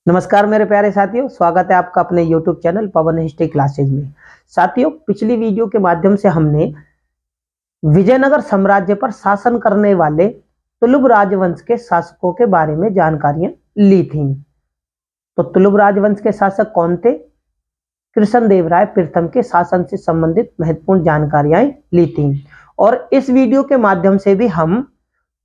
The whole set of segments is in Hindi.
नमस्कार मेरे प्यारे साथियों, स्वागत है आपका अपने YouTube चैनल पवन हिस्ट्री क्लासेज में। साथियों, पिछली वीडियो के माध्यम से हमने विजयनगर साम्राज्य पर शासन करने वाले तुलुभ राजवंश के शासकों के बारे में जानकारियां ली थी। तो तुलुभ राजवंश के शासक कौन थे? कृष्णदेवराय प्रथम के शासन से संबंधित महत्वपूर्ण जानकारियां ली थी और इस वीडियो के माध्यम से भी हम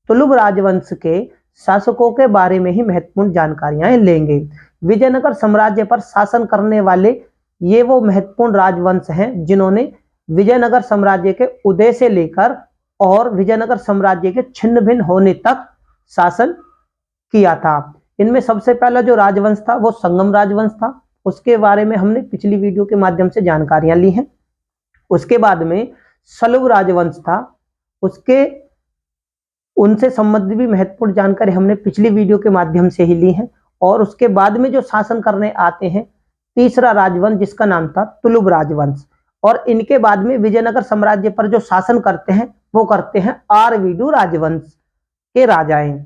तुलुभ राजवंश के शासकों के बारे में ही महत्वपूर्ण जानकारियां लेंगे। विजयनगर साम्राज्य पर शासन करने वाले ये वो महत्वपूर्ण राजवंश हैं जिन्होंने विजयनगर साम्राज्य के उदय से लेकर और विजयनगर साम्राज्य के छिन्न भिन्न होने तक शासन किया था। इनमें सबसे पहला जो राजवंश था वो संगम राजवंश था। उसके बारे में हमने पिछली वीडियो के माध्यम से जानकारियां ली हैं। उसके बाद में सलुभ राजवंश था, उसके उनसे संबंधित भी महत्वपूर्ण जानकारी हमने पिछली वीडियो के माध्यम से ही ली है। और उसके बाद में जो शासन करने आते हैं तीसरा राजवंश जिसका नाम था तुलुभ राजवंश, और इनके बाद में विजयनगर साम्राज्य पर जो शासन करते हैं वो करते हैं आरवीडू राजवंश के राजाएं।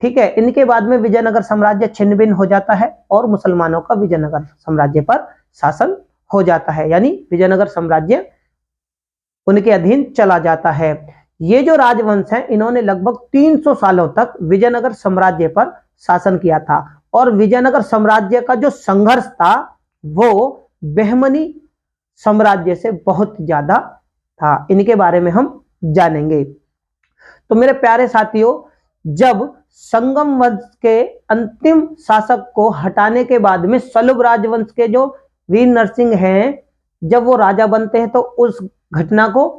ठीक है, इनके बाद में विजयनगर साम्राज्य छिन्न भिन्न हो जाता है और मुसलमानों का विजयनगर साम्राज्य पर शासन हो जाता है, यानी विजयनगर साम्राज्य उनके अधीन चला जाता है। ये जो राजवंश हैं इन्होंने लगभग 300 सालों तक विजयनगर साम्राज्य पर शासन किया था और विजयनगर साम्राज्य का जो संघर्ष था वो बहमनी साम्राज्य से बहुत ज्यादा था। इनके बारे में हम जानेंगे। तो मेरे प्यारे साथियों, जब संगम वंश के अंतिम शासक को हटाने के बाद में सलुभ राजवंश के जो वीर नरसिंह हैं जब वो राजा बनते हैं तो उस घटना को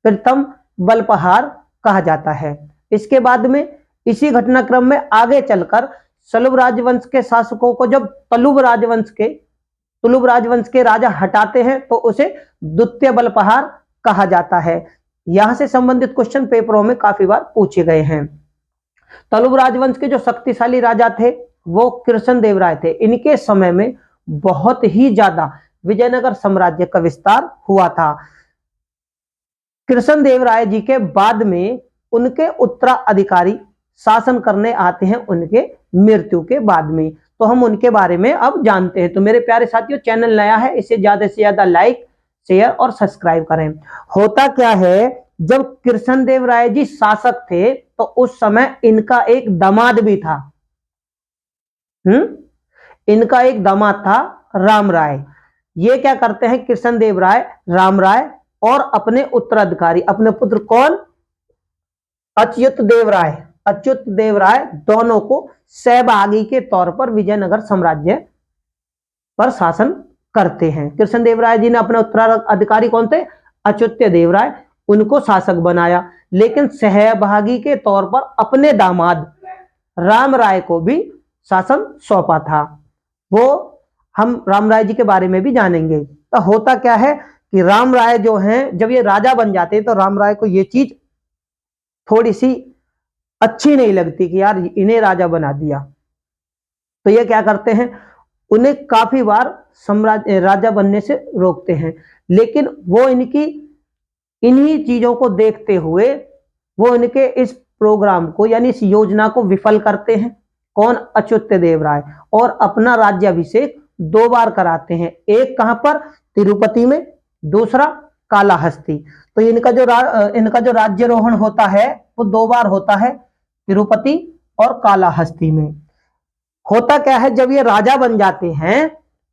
प्रथम बलपहार कहा जाता है। इसके बाद में इसी घटनाक्रम में आगे चलकर सलुभ राजवंश के शासकों को जब तुलुभ राजवंश के राजा हटाते हैं तो उसे द्वितीय बलपहार कहा जाता है। यहां से संबंधित क्वेश्चन पेपरों में काफी बार पूछे गए हैं। तुलुभ राजवंश के जो शक्तिशाली राजा थे वो कृष्णदेवराय थे। इनके समय में बहुत ही ज्यादा विजयनगर साम्राज्य का विस्तार हुआ था। कृष्णदेवराय जी के बाद में उनके उत्तराधिकारी शासन करने आते हैं उनके मृत्यु के बाद में। तो हम उनके बारे में अब जानते हैं। तो मेरे प्यारे साथियों, चैनल नया है, इसे ज्यादा से ज्यादा लाइक शेयर और सब्सक्राइब करें। होता क्या है, जब कृष्णदेवराय जी शासक थे तो उस समय इनका एक दामाद भी था। इनका एक दामाद था राम राय। ये क्या करते हैं, कृष्णदेवराय राम राय और अपने उत्तराधिकारी अपने पुत्र कौन, अच्युत देव राय दोनों को सहभागी के तौर पर विजयनगर साम्राज्य पर शासन करते हैं। कृष्णदेवराय जी ने अपने उत्तराधिकारी कौन थे, अच्युत देव राय, उनको शासक बनाया, लेकिन सहभागी के तौर पर अपने दामाद राम राय को भी शासन सौंपा था। वो हम राम राय जी के बारे में भी जानेंगे। तो होता क्या है कि राम राय जो हैं जब ये राजा बन जाते हैं तो राम राय को ये चीज थोड़ी सी अच्छी नहीं लगती कि यार इन्हें राजा बना दिया। तो ये क्या करते हैं, उन्हें काफी बार राजा बनने से रोकते हैं, लेकिन वो इन्हीं चीजों को देखते हुए वो इनके इस प्रोग्राम को यानी इस योजना को विफल करते हैं। कौन, अच्युत देव राय, और अपना राज्याभिषेक 2 बार कराते हैं। एक कहां पर, तिरुपति में, दूसरा कालाहस्ती। तो इनका जो राज्यारोहण होता है वो 2 बार होता है, तिरुपति और कालाहस्ती में। होता क्या है, जब ये राजा बन जाते हैं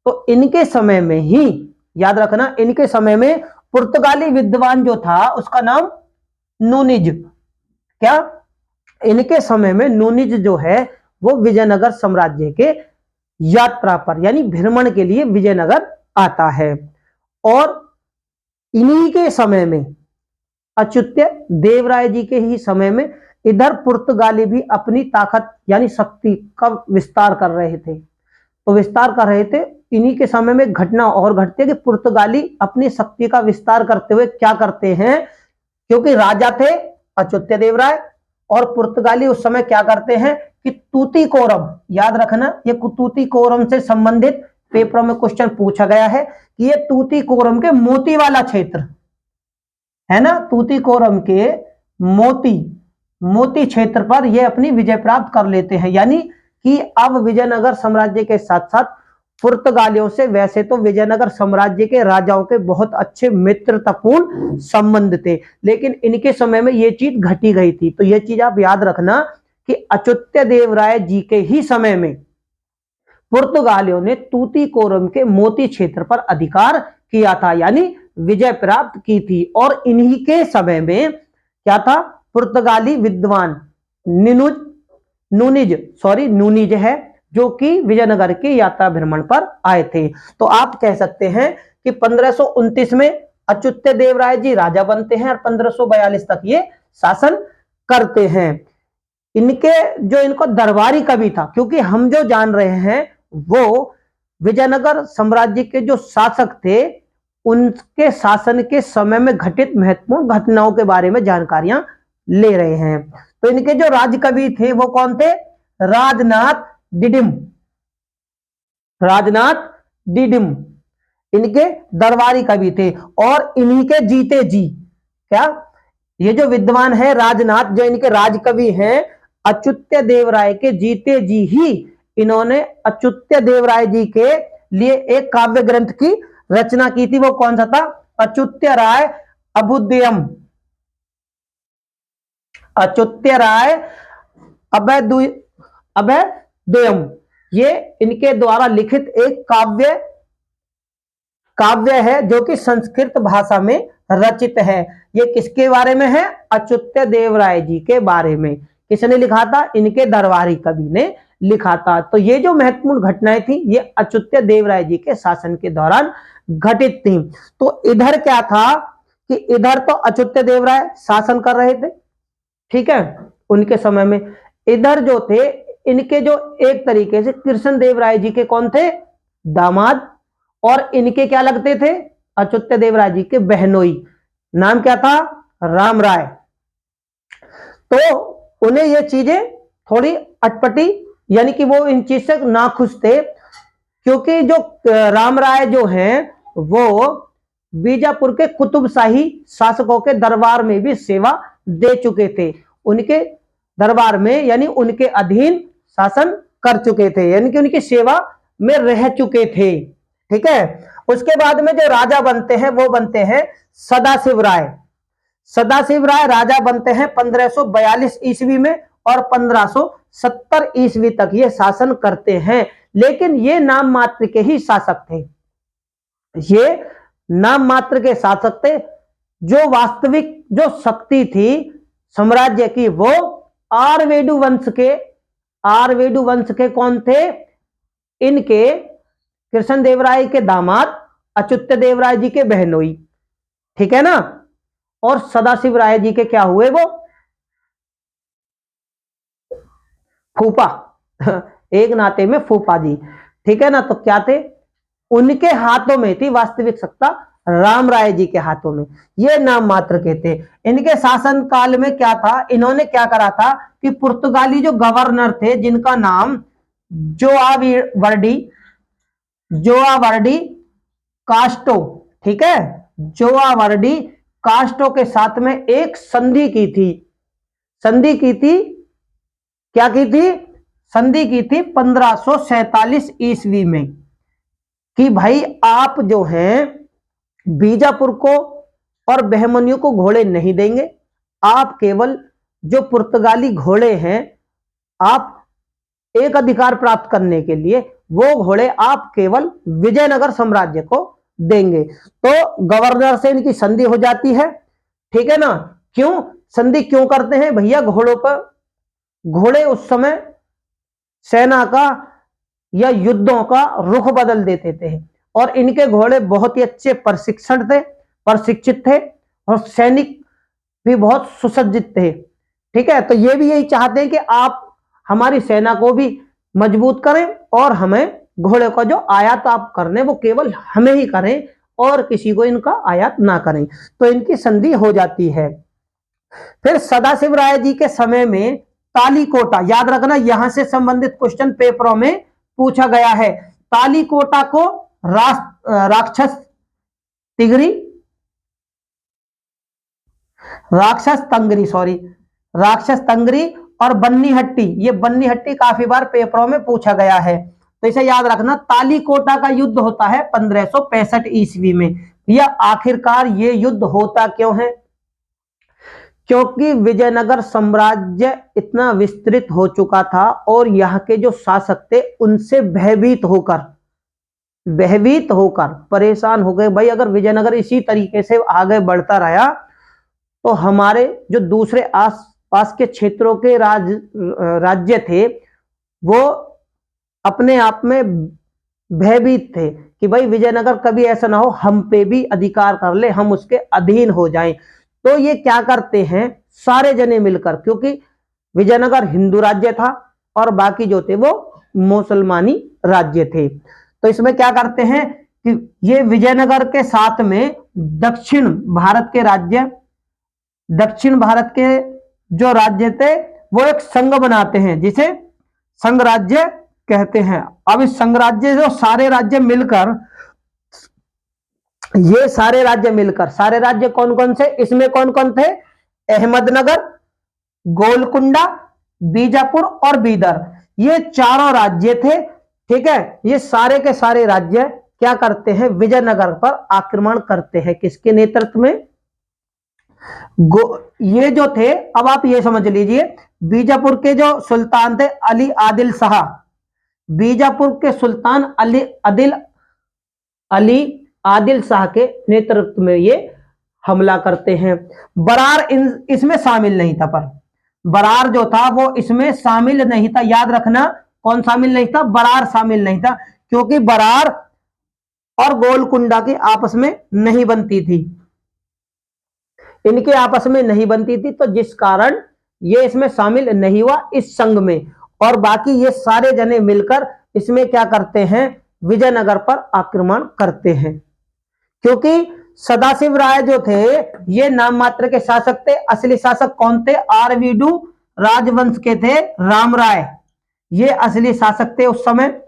तो इनके समय में ही, याद रखना, इनके समय में पुर्तगाली विद्वान जो था उसका नाम नूनिज, क्या, इनके समय में नूनिज जो है वो विजयनगर साम्राज्य के यात्रा पर यानी भ्रमण के लिए विजयनगर आता है। और इन्हीं के समय में, अच्युत्य देवराय जी के ही समय में, इधर पुर्तगाली भी अपनी ताकत यानी शक्ति का विस्तार कर रहे थे। तो विस्तार कर रहे थे, इन्हीं के समय में घटना और घटती है कि पुर्तगाली अपनी शक्ति का विस्तार करते हुए क्या करते हैं, क्योंकि राजा थे अच्युत्य देवराय और पुर्तगाली उस समय क्या करते हैं कि तूतीकोरम, याद रखना, ये तूतीकोरम से संबंधित पेपरों में क्वेश्चन पूछा गया है कि ये तूतीकोरम के मोती वाला क्षेत्र है ना, तूतीकोरम के मोती क्षेत्र पर ये अपनी विजय प्राप्त कर लेते हैं। यानी कि अब विजयनगर साम्राज्य के साथ साथ पुर्तगालियों से वैसे तो विजयनगर साम्राज्य के राजाओं के बहुत अच्छे मित्रतापूर्ण संबंध थे, लेकिन इनके समय में यह चीज घटी गई थी। तो यह चीज आप याद रखना कि अच्युत देव राय जी के ही समय में पुर्तगालियों ने तूतीकोरम के मोती क्षेत्र पर अधिकार किया था, यानी विजय प्राप्त की थी। और इन्हीं के समय में क्या था, पुर्तगाली विद्वान नूनिज है, जो कि विजयनगर की यात्रा भ्रमण पर आए थे। तो आप कह सकते हैं कि 1529 में अच्युत देव राय जी राजा बनते हैं और 1542 तक ये शासन करते हैं। इनको दरबारी कवि था, क्योंकि हम जो जान रहे हैं वो विजयनगर साम्राज्य के जो शासक थे उनके शासन के समय में घटित महत्वपूर्ण घटनाओं के बारे में जानकारियां ले रहे हैं। तो इनके जो राजकवि थे वो कौन थे, राजनाथ डिडिम इनके दरबारी कवि थे। और इन्हीं के जीते जी, क्या ये जो विद्वान है राजनाथ, जो इनके राजकवि हैं, अच्युत देव राय के जीते जी ही इन्होंने अच्युत देव राय जी के लिए एक काव्य ग्रंथ की रचना की थी। वो कौन सा था, अच्युत राय अभ्युदयम, अभ्युदयम, ये इनके द्वारा लिखित एक काव्य है जो कि संस्कृत भाषा में रचित है। ये किसके बारे में है, अच्युत देव राय जी के बारे में। किसने लिखा था, इनके दरबारी कवि ने लिखा था। तो ये जो महत्वपूर्ण घटनाएं थी ये अच्युत देव राय जी के शासन के दौरान घटित थी। तो इधर क्या था कि इधर तो अच्युत देव राय शासन कर रहे थे, ठीक है, उनके समय में। इधर जो थे इनके जो एक तरीके से कृष्ण देव राय जी के कौन थे, दामाद, और इनके क्या लगते थे, अच्युत देव राय जी के बहनोई। नाम क्या था, राम राय। तो उन्हें ये चीजें थोड़ी अटपटी, यानी कि वो इन चीज से नाखुश थे, क्योंकि जो राम राय जो हैं वो बीजापुर के कुतुबशाही शासकों के दरबार में भी सेवा दे चुके थे। उनके दरबार में यानी उनके अधीन शासन कर चुके थे, यानी कि उनकी सेवा में रह चुके थे, ठीक है। उसके बाद में जो राजा बनते हैं वो बनते हैं सदाशिव राय। सदाशिव राय राजा बनते हैं 1542 ईस्वी में और 1570 ईस्वी तक ये शासन करते हैं। लेकिन ये नाम मात्र के ही शासक थे, ये नाम मात्र के शासक थे। जो वास्तविक जो शक्ति थी साम्राज्य की वो आरवेडु वंश के कौन थे, इनके कृष्ण देव राय के दामाद अच्युत देव राय जी के बहनोई, ठीक है ना। और सदाशिव राय जी के क्या हुए, वो फूफा, एक नाते में फूफा जी, ठीक है ना। तो क्या थे, उनके हाथों में थी वास्तविक सत्ता, राम राय जी के हाथों में, ये नाम मात्र के थे। इनके शासन काल में क्या था, इन्होंने क्या करा था कि पुर्तगाली जो गवर्नर थे जिनका नाम जोआवर्डी कास्टो, ठीक है, जोआवर्डी कास्टो के साथ में एक संधि की थी। क्या की थी, संधि की थी 1547 ईस्वी में, कि भाई आप जो हैं बीजापुर को और बहमनियों को घोड़े नहीं देंगे, आप केवल जो पुर्तगाली घोड़े हैं, आप एक अधिकार प्राप्त करने के लिए वो घोड़े आप केवल विजयनगर साम्राज्य को देंगे। तो गवर्नर से इनकी संधि हो जाती है, ठीक है ना। क्यों संधि क्यों करते हैं भैया, घोड़ों पर, घोड़े उस समय सेना का या युद्धों का रुख बदल देते थे, और इनके घोड़े बहुत ही अच्छे प्रशिक्षित थे और सैनिक भी बहुत सुसज्जित थे, ठीक है। तो ये भी यही चाहते हैं कि आप हमारी सेना को भी मजबूत करें और हमें घोड़े का जो आयात आप करने वो केवल हमें ही करें और किसी को इनका आयात ना करें। तो इनकी संधि हो जाती है। फिर सदाशिव राय जी के समय में तालीकोटा, याद रखना यहां से संबंधित क्वेश्चन पेपरों में पूछा गया है। तालीकोटा को राक्षस तंगरी और बन्नीहट्टी, ये बन्नीहट्टी काफी बार पेपरों में पूछा गया है, तो इसे याद रखना। तालीकोटा का युद्ध होता है 1565 ईस्वी में। यह आखिरकार ये युद्ध होता क्यों है? क्योंकि विजयनगर साम्राज्य इतना विस्तृत हो चुका था और यहाँ के जो शासक थे उनसे भयभीत होकर परेशान हो गए। भाई अगर विजयनगर इसी तरीके से आगे बढ़ता रहा तो हमारे जो दूसरे आसपास के क्षेत्रों के राज्य थे वो अपने आप में भयभीत थे कि भाई विजयनगर कभी ऐसा ना हो हम पे भी अधिकार कर ले, हम उसके अधीन हो जाएं। तो ये क्या करते हैं सारे जने मिलकर, क्योंकि विजयनगर हिंदू राज्य था और बाकी जो थे वो मुसलमानी राज्य थे, तो इसमें क्या करते हैं कि ये विजयनगर के साथ में दक्षिण भारत के जो राज्य थे वो एक संघ बनाते हैं जिसे संघ राज्य कहते हैं। अब इस संघ राज्य जो सारे राज्य मिलकर सारे राज्य कौन कौन से, इसमें कौन कौन थे? अहमदनगर, गोलकुंडा, बीजापुर और बीदर, ये चारों राज्य थे। ठीक है, ये सारे के सारे राज्य क्या करते हैं? विजयनगर पर आक्रमण करते हैं। किसके नेतृत्व में? ये जो थे, अब आप ये समझ लीजिए, बीजापुर के जो सुल्तान थे अली आदिल शाह, बीजापुर के सुल्तान अली आदिल शाह के नेतृत्व में ये हमला करते हैं। बरार इसमें शामिल नहीं था, पर बरार जो था वो इसमें शामिल नहीं था। याद रखना, कौन शामिल नहीं था? बरार शामिल नहीं था, क्योंकि बरार और गोलकुंडा की आपस में नहीं बनती थी, इनके आपस में नहीं बनती थी, तो जिस कारण ये इसमें शामिल नहीं हुआ इस संघ में। और बाकी ये सारे जने मिलकर इसमें क्या करते हैं? विजयनगर पर आक्रमण करते हैं। क्योंकि सदाशिव राय जो थे ये नाम मात्र के शासक थे, असली शासक कौन थे? आरवीडू राजवंश के थे राम राय, ये असली शासक थे उस समय,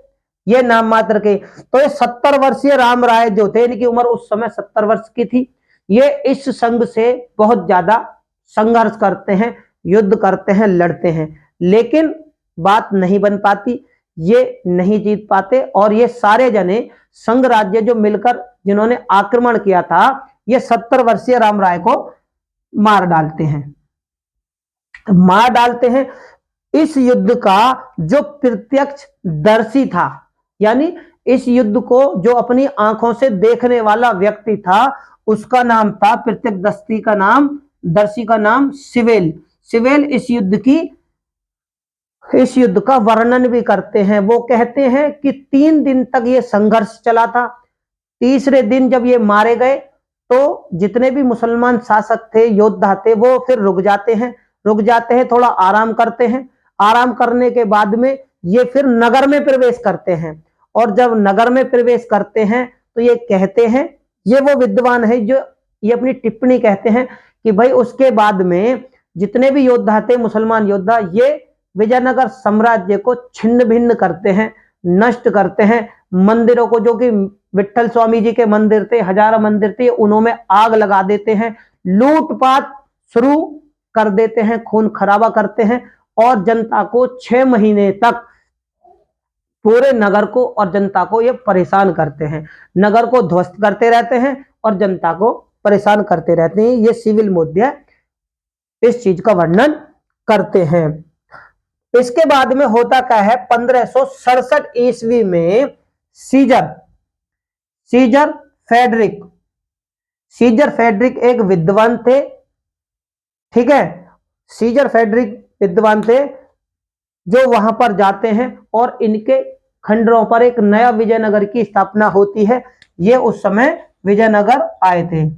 ये नाम मात्र के। तो ये 70 वर्षीय राम राय जो थे, इनकी उम्र उस समय 70 वर्ष की थी। ये इस संघ से बहुत ज्यादा संघर्ष करते हैं, युद्ध करते हैं, लड़ते हैं, लेकिन बात नहीं बन पाती, ये नहीं जीत पाते। और ये सारे जने संघ राज्य जो मिलकर जिन्होंने आक्रमण किया था, ये 70 वर्षीय राम राय को मार डालते हैं। इस युद्ध का जो प्रत्यक्षदर्शी था, यानी इस युद्ध को जो अपनी आंखों से देखने वाला व्यक्ति था, उसका नाम था, प्रत्यक्षदर्शी का नाम सिवेल इस युद्ध का वर्णन भी करते हैं। वो कहते हैं कि 3 दिन तक ये संघर्ष चला था। तीसरे दिन जब ये मारे गए तो जितने भी मुसलमान शासक थे, योद्धा थे, वो फिर रुक जाते हैं, थोड़ा आराम करते हैं। आराम करने के बाद में ये फिर नगर में प्रवेश करते हैं, और जब नगर में प्रवेश करते हैं तो ये कहते हैं, ये वो विद्वान है जो ये अपनी टिप्पणी कहते हैं कि भाई उसके बाद में जितने भी योद्धा थे, मुसलमान योद्धा, ये विजयनगर साम्राज्य को छिन्न भिन्न करते हैं, नष्ट करते हैं। मंदिरों को, जो कि विट्ठल स्वामी जी के मंदिर थे, हजारों मंदिर थे, उन्होंने आग लगा देते हैं, लूटपाट शुरू कर देते हैं, खून खराबा करते हैं, और जनता को 6 महीने तक पूरे नगर को और जनता को ये परेशान करते हैं, नगर को ध्वस्त करते रहते हैं और जनता को परेशान करते रहते हैं। ये सिविल मोध्य इस चीज का वर्णन करते हैं। इसके बाद में होता क्या है? 1567 ईस्वी में सीजर फेडरिक एक विद्वान थे। ठीक है, सीजर फेडरिक विद्वान थे जो वहां पर जाते हैं और इनके खंडरों पर एक नया विजयनगर की स्थापना होती है। ये उस समय विजयनगर आए थे।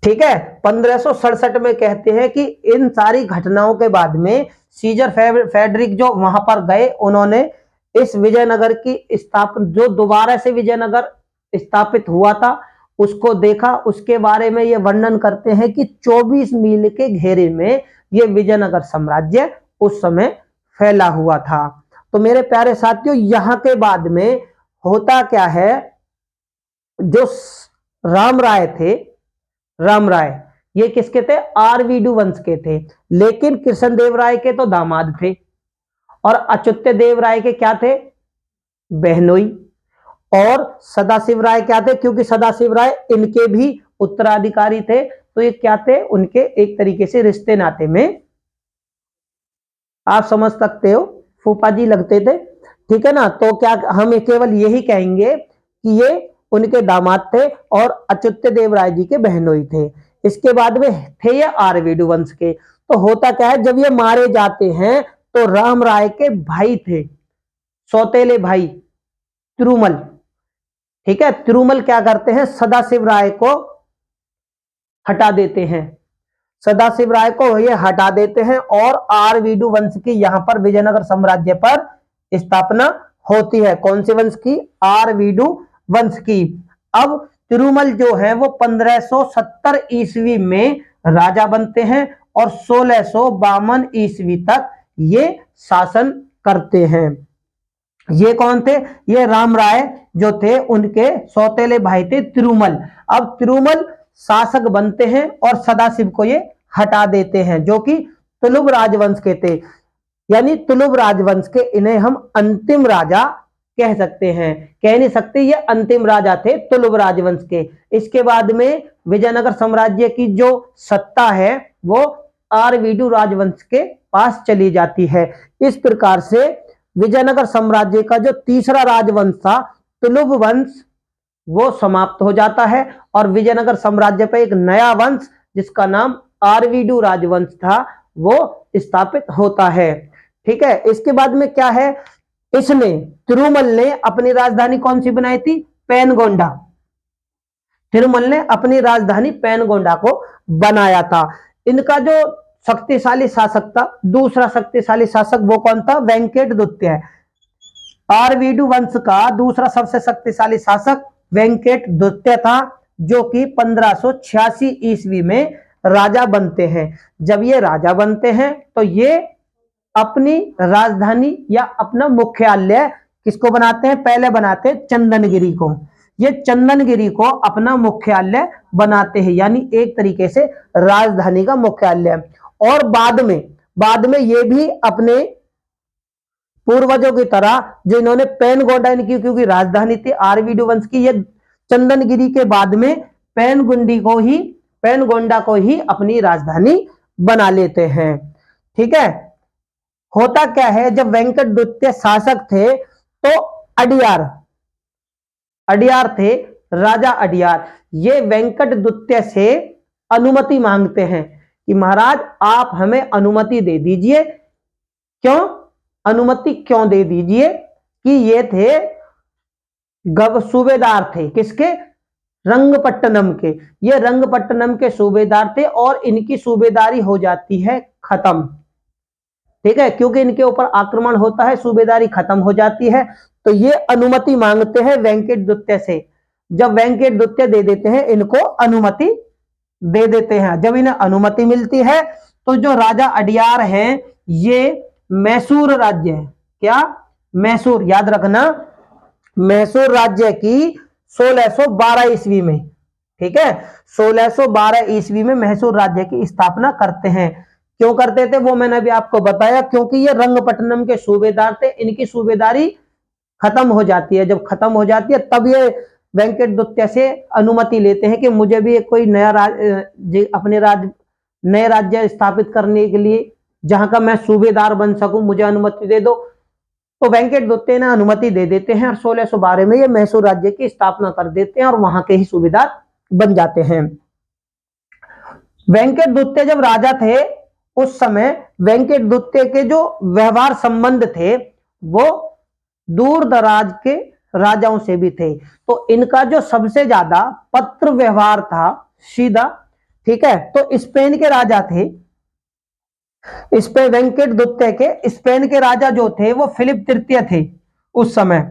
ठीक है, 1567 में कहते हैं कि इन सारी घटनाओं के बाद में सीजर फेडरिक जो वहां पर गए, उन्होंने इस विजयनगर की स्थापना, जो दोबारा से विजयनगर स्थापित हुआ था, उसको देखा। उसके बारे में ये वर्णन करते हैं कि 24 मील के घेरे में ये विजयनगर साम्राज्य उस समय फैला हुआ था। तो मेरे प्यारे साथियों, यहां के बाद में होता क्या है? जो राम राय थे, ये किसके थे? आरवीडू वंश के थे। लेकिन कृष्णदेव राय के तो दामाद थे और अच्युत देव राय के क्या थे? बहनोई। और सदाशिव राय क्या थे? क्योंकि सदाशिव राय इनके भी उत्तराधिकारी थे, तो ये क्या थे? उनके एक तरीके से रिश्ते नाते में आप समझ सकते हो, फूफा जी लगते थे। ठीक है ना? तो क्या हम केवल यही कहेंगे कि ये उनके दामाद थे और अच्युत देव राय जी के बहनोई थे। इसके बाद में थे ये आरवीडू वंश के। तो होता क्या है, जब ये मारे जाते हैं तो राम राय के भाई थे, सौतेले भाई तिरुमल। ठीक है, तिरुमल क्या करते हैं? सदाशिव राय को हटा देते हैं, सदाशिव राय को ये हटा देते हैं और आरवीडू वंश की यहां पर विजयनगर साम्राज्य पर स्थापना होती है। कौन से वंश की? आरवीडू वंश की। अब तिरुमल जो है वो 1570 ईस्वी में राजा बनते हैं और 1652 ईस्वी तक ये शासन करते हैं। ये कौन थे? ये राम राय जो थे उनके सौतेले भाई थे तिरुमल। अब तिरुमल शासक बनते हैं और सदाशिव को ये हटा देते हैं, जो कि तुलुभ राजवंश के थे। यानी तुलुभ राजवंश के इन्हें हम अंतिम राजा कह सकते हैं, कह नहीं सकते, ये अंतिम राजा थे तुलुभ राजवंश के। इसके बाद में विजयनगर साम्राज्य की जो सत्ता है वो आरवीडू राजवंश के पास चली जाती है। इस प्रकार से विजयनगर साम्राज्य का जो तीसरा राजवंश था तुलुभ वंश वो समाप्त हो जाता है और विजयनगर साम्राज्य पर एक नया वंश जिसका नाम आरवीडू राजवंश था वो स्थापित होता है। ठीक है, इसके बाद में क्या है, इसने तिरुमल ने अपनी राजधानी कौन सी बनाई थी? पेनगोंडा। तिरुमल ने अपनी राजधानी पेनगोंडा को बनाया था। इनका जो शक्तिशाली शासक था, दूसरा शक्तिशाली शासक वो कौन था? वेंकट द्वितीय। आरवीडू वंश का दूसरा सबसे शक्तिशाली शासक वेंकट द्वितीय था, जो कि 1586 ईस्वी में राजा बनते हैं। जब ये राजा बनते हैं तो ये अपनी राजधानी या अपना मुख्यालय किसको बनाते हैं? पहले बनाते हैं चंदनगिरी को। ये चंदनगिरी को अपना मुख्यालय बनाते हैं, यानी एक तरीके से राजधानी का मुख्यालय। और बाद में ये भी अपने पूर्वजों की तरह जो इन्होंने पेनगोंडा इनकी क्योंकि राजधानी थी आरवीडू वंश की, ये चंदनगिरी के बाद में पेनगोंडा को ही अपनी राजधानी बना लेते हैं। ठीक है, होता क्या है, जब वेंकट द्वितीय शासक थे तो अडियार थे, राजा अडियार, ये वेंकट द्वितीय से अनुमति मांगते हैं कि महाराज आप हमें अनुमति दे दीजिए। क्यों अनुमति क्यों दे दीजिए? कि ये थे सूबेदार थे, किसके? रंगपट्टनम के। ये रंगपट्टनम के सूबेदार थे और इनकी सूबेदारी हो जाती है खत्म। ठीक है, क्योंकि इनके ऊपर आक्रमण होता है, सूबेदारी खत्म हो जाती है, तो ये अनुमति मांगते हैं वेंकट द्वितीय से। जब वेंकट द्वितीय दे देते हैं, इनको अनुमति दे देते हैं। जब इन्हें अनुमति मिलती है तो जो राजा अडियार हैं ये मैसूर राज्य है, क्या? मैसूर, याद रखना, मैसूर राज्य की 1612 ईस्वी में, ठीक है, 1612 ईस्वी में मैसूर राज्य की स्थापना करते हैं। क्यों करते थे वो मैंने अभी आपको बताया, क्योंकि ये रंगपट्टनम के सूबेदार थे, इनकी सूबेदारी खत्म हो जाती है। जब खत्म हो जाती है तब ये वेंकट द्वितीय से अनुमति लेते हैं कि मुझे भी कोई नया नए राज्य स्थापित करने के लिए जहां का मैं सूबेदार बन सकूं, मुझे अनुमति दे दो। तो वेंकट द्वितीय ने अनुमति दे देते हैं और 1612 में ये मैसूर राज्य की स्थापना कर देते हैं और वहां के ही सूबेदार बन जाते हैं। वेंकट द्वितीय जब राजा थे उस समय वेंकट द्वितीय के जो व्यवहार संबंध थे वो दूर दराज के राजाओं से भी थे। तो इनका जो सबसे ज्यादा पत्र व्यवहार था सीधा, ठीक है, तो स्पेन के राजा थे, वेंकट द्वितीय के स्पेन के राजा जो थे वो फिलिप तृतीय थे उस समय।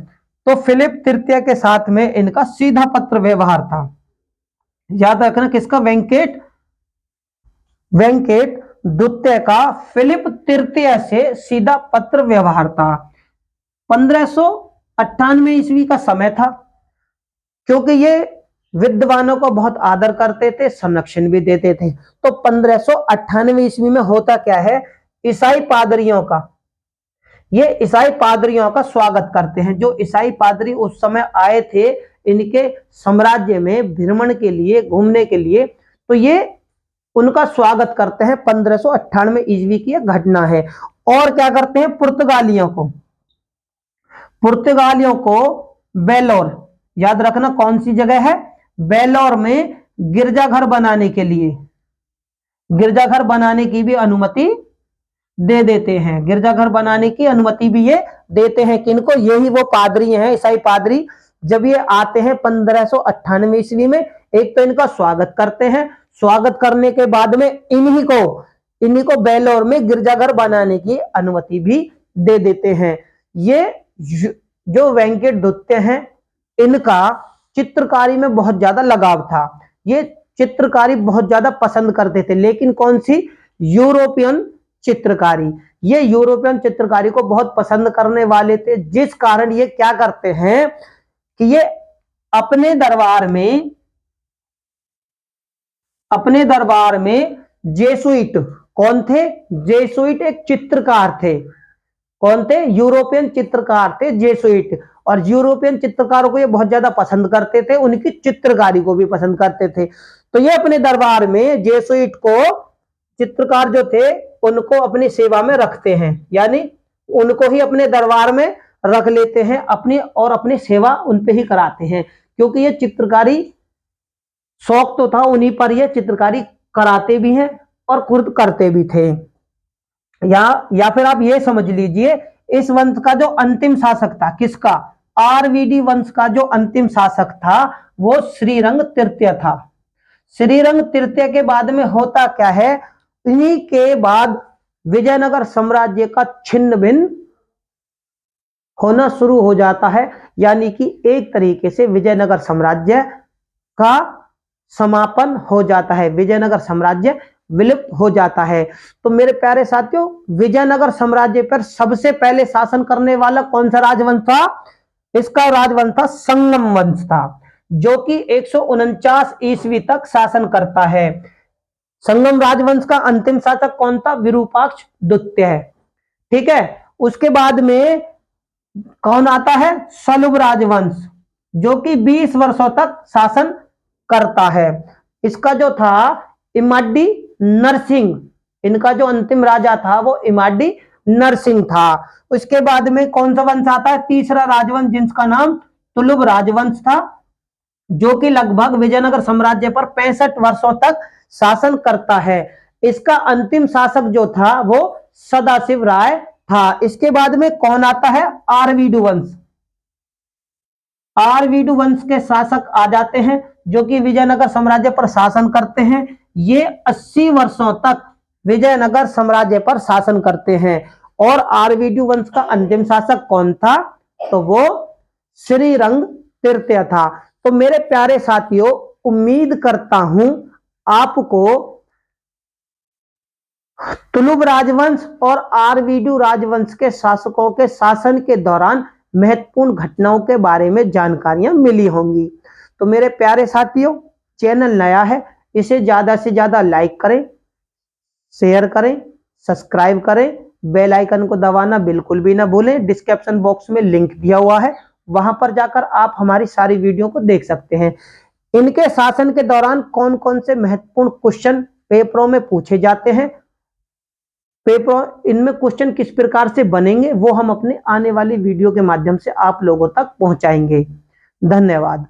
तो फिलिप तृतीय के साथ में इनका सीधा पत्र व्यवहार था। याद रखना किसका? वेंकट द्वितीय का फिलिप तृतीय से सीधा पत्र व्यवहार था। 1598 ईस्वी का समय था, क्योंकि ये विद्वानों को बहुत आदर करते थे, संरक्षण भी देते थे। तो 1598 ईस्वी में होता क्या है, ईसाई पादरियों का, ये ईसाई पादरियों का स्वागत करते हैं। जो ईसाई पादरी उस समय आए थे इनके साम्राज्य में भ्रमण के लिए, घूमने के लिए, तो ये उनका स्वागत करते हैं। 1598 ईस्वी की यह घटना है। और क्या करते हैं, पुर्तगालियों को बेलोर, याद रखना कौन सी जगह है, बेलोर में गिरजाघर बनाने के लिए, गिरजाघर बनाने की भी अनुमति दे देते हैं। गिरजाघर बनाने की अनुमति भी ये देते हैं। किनको, यही वो पादरी हैं, ईसाई पादरी। जब ये आते हैं 1598 ईस्वी में, एक तो इनका स्वागत करते हैं, स्वागत करने के बाद में इन्हीं को बेलोर में गिरजाघर बनाने की अनुमति भी दे देते हैं। ये जो वेंकट द्वितीय हैं, इनका चित्रकारी में बहुत ज्यादा लगाव था। ये चित्रकारी बहुत ज्यादा पसंद करते थे, लेकिन कौन सी, यूरोपियन चित्रकारी। ये यूरोपियन चित्रकारी को बहुत पसंद करने वाले थे, जिस कारण ये क्या करते हैं कि ये अपने दरबार में जेसुइट, कौन थे, जेसुइट एक चित्रकार थे। कौन थे, यूरोपियन चित्रकार थे जेसुइट। और यूरोपियन चित्रकारों को ये बहुत ज्यादा पसंद करते थे, उनकी चित्रकारी को भी पसंद करते थे। तो ये अपने दरबार में जेसुइट को, चित्रकार जो थे उनको अपनी सेवा में रखते हैं, यानी उनको ही अपने दरबार में रख लेते हैं, अपनी सेवा उन पे ही कराते हैं। क्योंकि ये चित्रकारी शौक तो था उन्हीं पर, ये चित्रकारी कराते भी हैं और खुद करते भी थे। या फिर आप ये समझ लीजिए, इस वंश का जो अंतिम शासक था, किसका, आरवीडी वंश का जो अंतिम शासक था वो श्रीरंग तृतीय था। श्रीरंग तृतीय के बाद में होता क्या है, इन्हीं के बाद विजयनगर साम्राज्य का छिन्न भिन्न होना शुरू हो जाता है। यानी कि एक तरीके से विजयनगर साम्राज्य का समापन हो जाता है, विजयनगर साम्राज्य विलुप्त हो जाता है। तो मेरे प्यारे साथियों, विजयनगर साम्राज्य पर सबसे पहले शासन करने वाला कौन सा राजवंश था, इसका राजवंश था संगम वंश था, जो कि 149 ईस्वी तक शासन करता है। संगम राजवंश का अंतिम शासक कौन था, विरूपाक्ष द्वितीय है। ठीक है, उसके बाद में कौन आता है, सलुभ राजवंश, जो कि 20 वर्षों तक शासन करता है। इसका जो था इमाडी नरसिंह, इनका जो अंतिम राजा था वो इमाडी नरसिंह था। उसके बाद में कौन सा वंश आता है, तीसरा राजवंश, जिसका नाम तुलुभ राजवंश था, जो कि लगभग विजयनगर साम्राज्य पर 65 वर्षों तक शासन करता है। इसका अंतिम शासक जो था वो सदाशिव राय था। इसके बाद में कौन आता है, आरवीडु वंश। आरवीडु वंश के शासक आ जाते हैं, जो कि विजयनगर साम्राज्य पर शासन करते हैं। ये 80 वर्षों तक विजयनगर साम्राज्य पर शासन करते हैं। और आरवीडु वंश का अंतिम शासक कौन था, तो वो श्रीरंग तृतीय था। तो मेरे प्यारे साथियों, उम्मीद करता हूं आपको तुलुभ राजवंश और आरवीडु राजवंश के शासकों के शासन के दौरान महत्वपूर्ण घटनाओं के बारे में जानकारियां मिली होंगी। तो मेरे प्यारे साथियों, चैनल नया है, इसे ज्यादा से ज्यादा लाइक करें, शेयर करें, सब्सक्राइब करें, बेल आइकन को दबाना बिल्कुल भी ना भूलें। डिस्क्रिप्शन बॉक्स में लिंक दिया हुआ है, वहां पर जाकर आप हमारी सारी वीडियो को देख सकते हैं। इनके शासन के दौरान कौन कौन से महत्वपूर्ण क्वेश्चन पेपरों में पूछे जाते हैं, इनमें क्वेश्चन किस प्रकार से बनेंगे, वो हम अपने आने वाली वीडियो के माध्यम से आप लोगों तक पहुंचाएंगे। धन्यवाद।